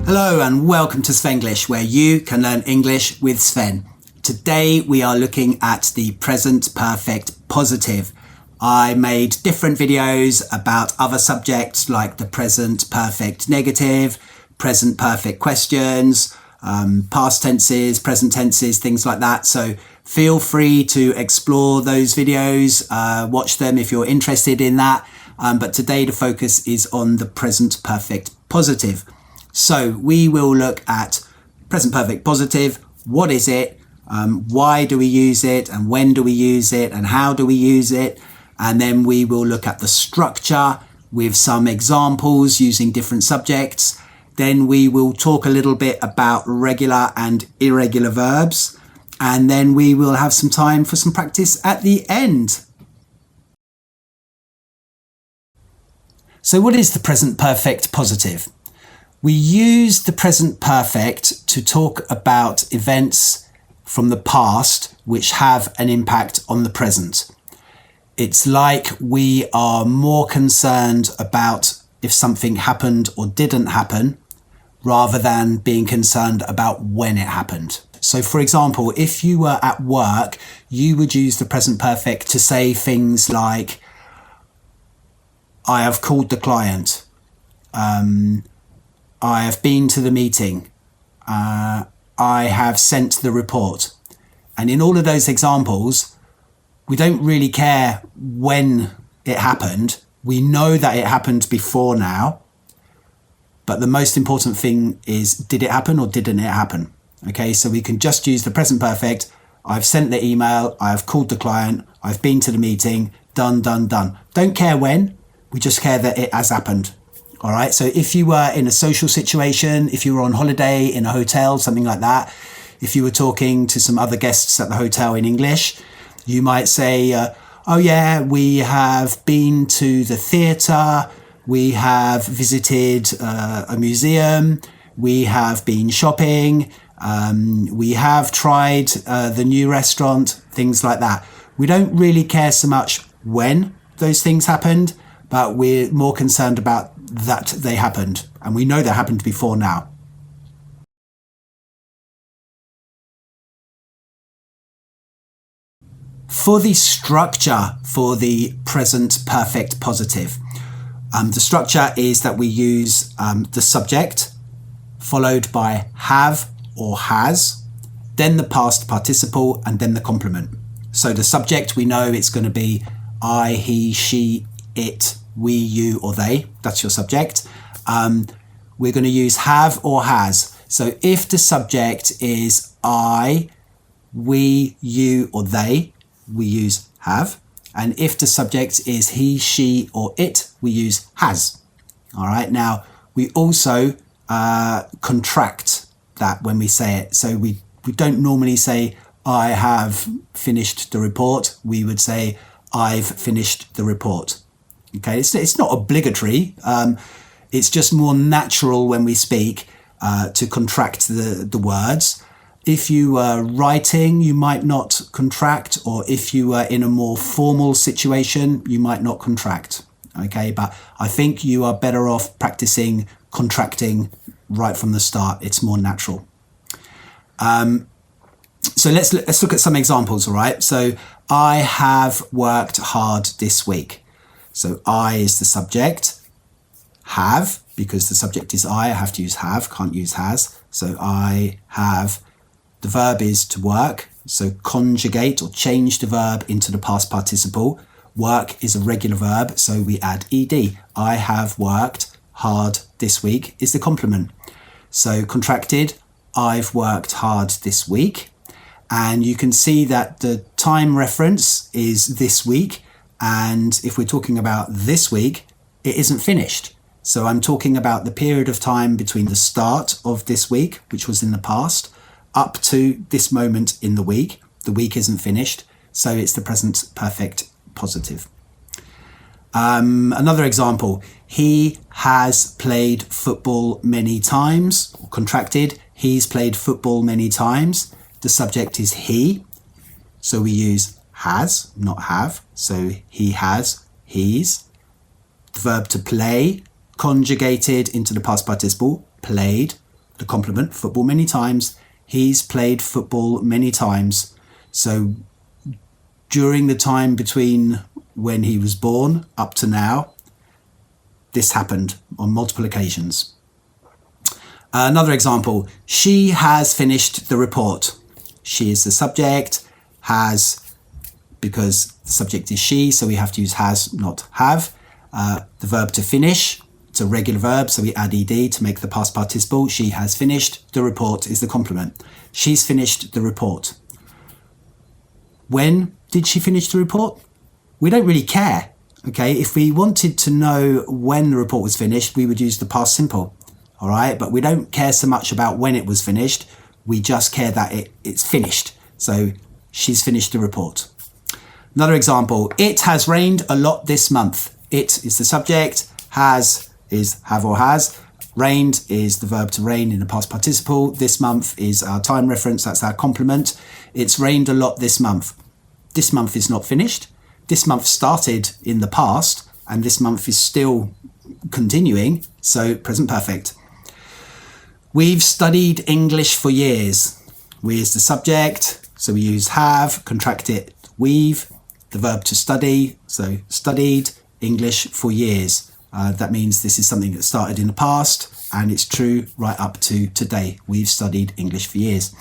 Hello and welcome to Svenglish, where you can learn English with Sven. Today we are looking at the present perfect positive. I made different videos about other subjects like the present perfect negative, present perfect questions, past tenses, present tenses, things like that. So feel free to explore those videos, watch them if you're interested in that. But today the focus is on the present perfect positive. So we will look at present perfect positive. What is it? Why do we use it? And when do we use it? And how do we use it? And then we will look at the structure with some examples using different subjects. Then we will talk a little bit about regular and irregular verbs. And then we will have some time for some practice at the end. So what is the present perfect positive? We use the present perfect to talk about events from the past which have an impact on the present. It's like we are more concerned about if something happened or didn't happen rather than being concerned about when it happened. So for example, if you were at work, you would use the present perfect to say things like, I have called the client. I have been to the meeting. I have sent the report. And in all of those examples, we don't really care when it happened. We know that it happened before now. But the most important thing is, did it happen or didn't it happen? Okay, so we can just use the present perfect. I've sent the email. I've called the client. I've been to the meeting. Done, done, done. Don't care when. We just care that it has happened. All right. So if you were in a social situation, if you were on holiday in a hotel, something like that, if you were talking to some other guests at the hotel in English, you might say, oh yeah, we have been to the theatre. We have visited a museum. We have been shopping. We have tried the new restaurant, things like that. We don't really care so much when those things happened, but we're more concerned about that they happened. And we know they happened before now. For the structure for the present perfect positive, the structure is that we use the subject followed by have or has, then the past participle, and then the complement. So the subject, we know it's going to be I, he, she, it, we, you, or they. That's your subject. We're going to use have or has. So if the subject is I, we, you, or they, we use have. And if the subject is he, she, or it, we use has. All right. Now, we also contract that when we say it. So we don't normally say, I have finished the report. We would say, I've finished the report. Okay, it's not obligatory. It's just more natural when we speak to contract the words. If you were writing, you might not contract, or if you were in a more formal situation, you might not contract. Okay, but I think you are better off practicing contracting right from the start. It's more natural. So let's look at some examples. All right. So I have worked hard this week. So I is the subject. Have, because the subject is I have to use have, can't use has. So I have, the verb is to work. So conjugate or change the verb into the past participle. Work is a regular verb, so we add ed. I have worked hard this week is the complement. So contracted, I've worked hard this week. And you can see that the time reference is this week. And if we're talking about this week, it isn't finished. So I'm talking about the period of time between the start of this week, which was in the past, up to this moment in the week. The week isn't finished. So it's the present perfect positive. Another example, he has played football many times, or contracted, he's played football many times. The subject is he. So we use has, not have. So he has, he's. The verb to play, conjugated into the past participle, played. the complement, football many times. He's played football many times. So during the time between when he was born up to now, this happened on multiple occasions. Another example, she has finished the report. She is the subject, has, because the subject is she, so we have to use has, not have. The verb to finish, it's a regular verb, so we add ed to make the past participle. She has finished the report is the complement. She's finished the report. When did she finish the report? We don't really care. Okay, if we wanted to know when the report was finished, we would use the past simple. All right, but we don't care so much about when it was finished. We just care that it's finished. So she's finished the report. Another example, it has rained a lot this month. It is the subject, has is have or has. Rained is the verb to rain in the past participle. This month is our time reference, that's our complement. It's rained a lot this month. This month is not finished. This month started in the past and this month is still continuing, so present perfect. We've studied English for years. We is the subject, so we use have, contract it, we've, the verb to study, so studied English for years. That means this is something that started in the past and it's true right up to today. We've studied English for years.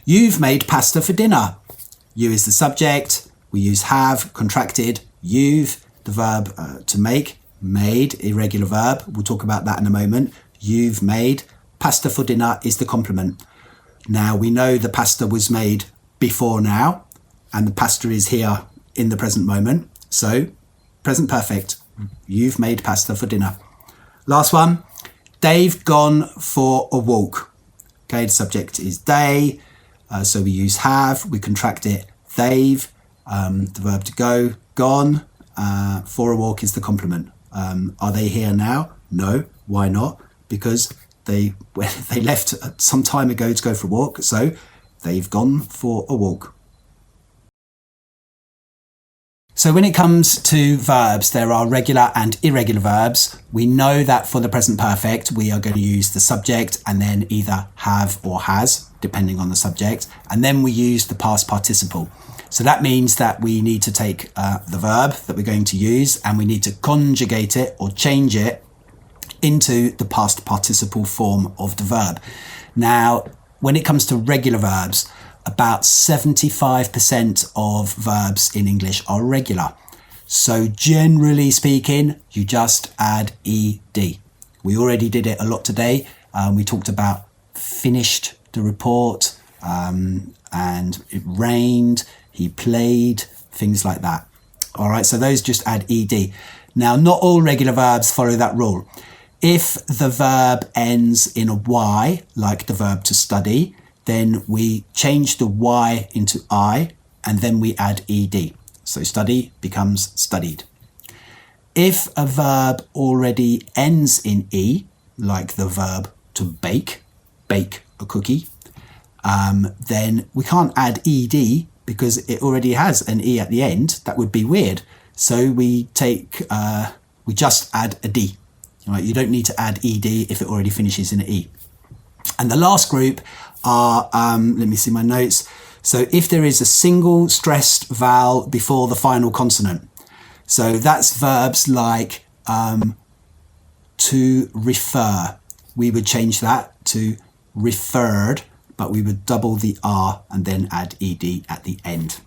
You've made pasta for dinner. You is the subject, we use have, contracted, you've, the verb to make, made, irregular verb. We'll talk about that in a moment. You've made. Pasta for dinner is the complement. Now we know the pasta was made before now and the pasta is here in the present moment. So present perfect. You've made pasta for dinner. Last one. They've gone for a walk. Okay, the subject is they. So we use have, we contract it, they've. The verb to go, gone. For a walk is the complement. Are they here now? No. Why not? Because they left some time ago to go for a walk, so they've gone for a walk. So when it comes to verbs, there are regular and irregular verbs. We know that for the present perfect, we are going to use the subject and then either have or has, depending on the subject, and then we use the past participle. So that means that we need to take the verb that we're going to use and we need to conjugate it or change it into the past participle form of the verb. Now, when it comes to regular verbs, about 75% of verbs in English are regular. So generally speaking, you just add ed. We already did it a lot today. We talked about finished the report and it rained, he played, things like that. All right, so those just add ed. Now, not all regular verbs follow that rule. If the verb ends in a y, like the verb to study, then we change the y into I and then we add ed. So study becomes studied. If a verb already ends in e, like the verb to bake, bake a cookie, then we can't add ed because it already has an e at the end. That would be weird. So we just add a d. Right? You don't need to add ed if it already finishes in an e. And the last group are, let me see my notes. So if there is a single stressed vowel before the final consonant. So that's verbs like to refer. We would change that to referred, but we would double the R and then add ed at the end.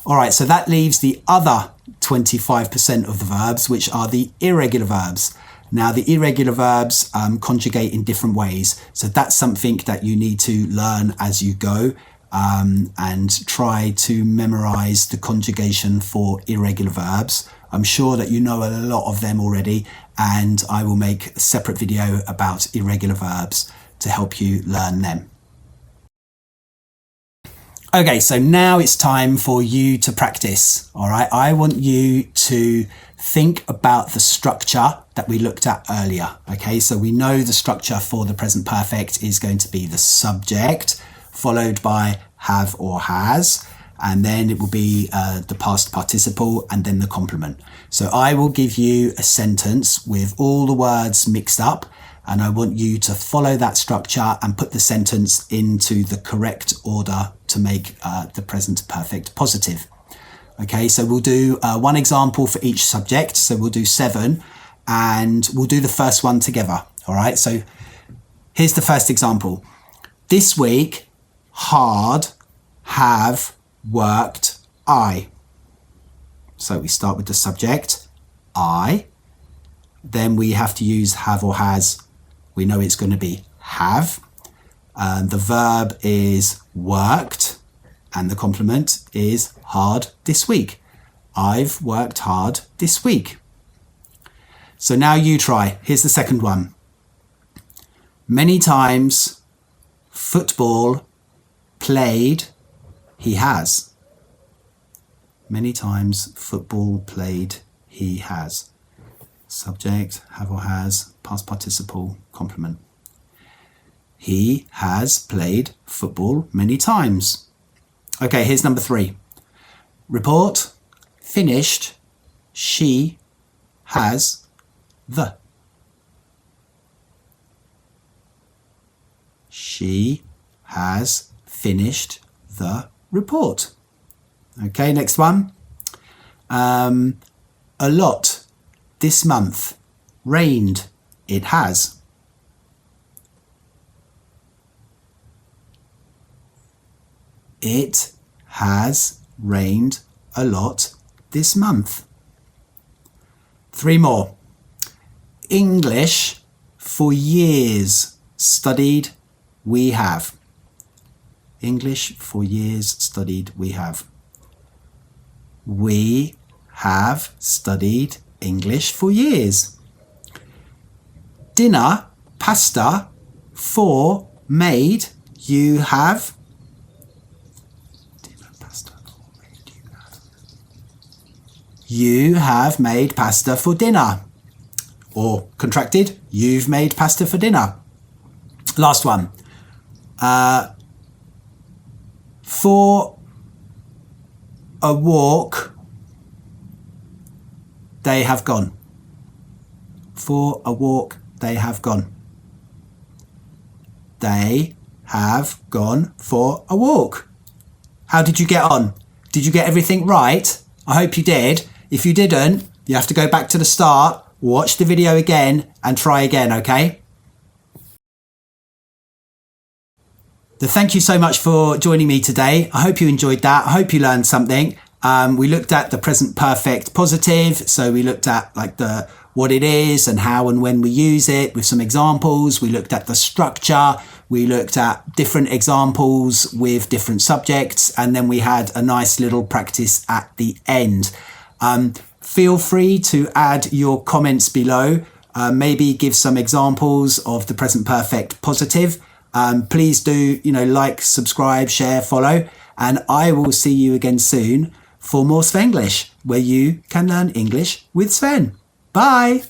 All right, so that leaves the other 25% of the verbs, which are the irregular verbs. Now, the irregular verbs conjugate in different ways. So that's something that you need to learn as you go and try to memorize the conjugation for irregular verbs. I'm sure that you know a lot of them already, and I will make a separate video about irregular verbs to help you learn them. Okay, so now it's time for you to practice. All right, I want you to think about the structure that we looked at earlier. Okay, so we know the structure for the present perfect is going to be the subject followed by have or has, and then it will be the past participle and then the complement. So I will give you a sentence with all the words mixed up and I want you to follow that structure and put the sentence into the correct order to make the present perfect positive. Okay, so we'll do one example for each subject. So we'll do 7 and we'll do the first one together. All right, so here's the first example. This week, hard, have, worked, I. So we start with the subject, I. Then we have to use have or has. We know it's going to be have. The verb is worked and the complement is hard this week. I've worked hard this week. So now you try. Here's the second one. Many times football played, he has. Many times football played, he has. Subject, have or has, past participle, complement. He has played football many times. Okay, here's number 3. Report, finished, she has the. She has finished the report. Okay, next one. A lot this month. Rained. It has. It has rained a lot this month. 3 more. English for years studied we have. English for years studied we have. We have studied English for years. Dinner, pasta, for, made, you have. Dinner, pasta, for, made, you have. You have made pasta for dinner. Or contracted, you've made pasta for dinner. Last one. For a walk, they have gone. For a walk, they have gone. They have gone for a walk. How did you get on? Did you get everything right? I hope you did. If you didn't, you have to go back to the start, watch the video again and try again, okay? Thank you so much for joining me today. I hope you enjoyed that. I hope you learned something. We looked at the present perfect positive. So we looked at what it is and how and when we use it with some examples. We looked at the structure. We looked at different examples with different subjects. And then we had a nice little practice at the end. Feel free to add your comments below. Maybe give some examples of the present perfect positive. Please do, like, subscribe, share, follow, and I will see you again soon for more Svenglish, where you can learn English with Sven. Bye.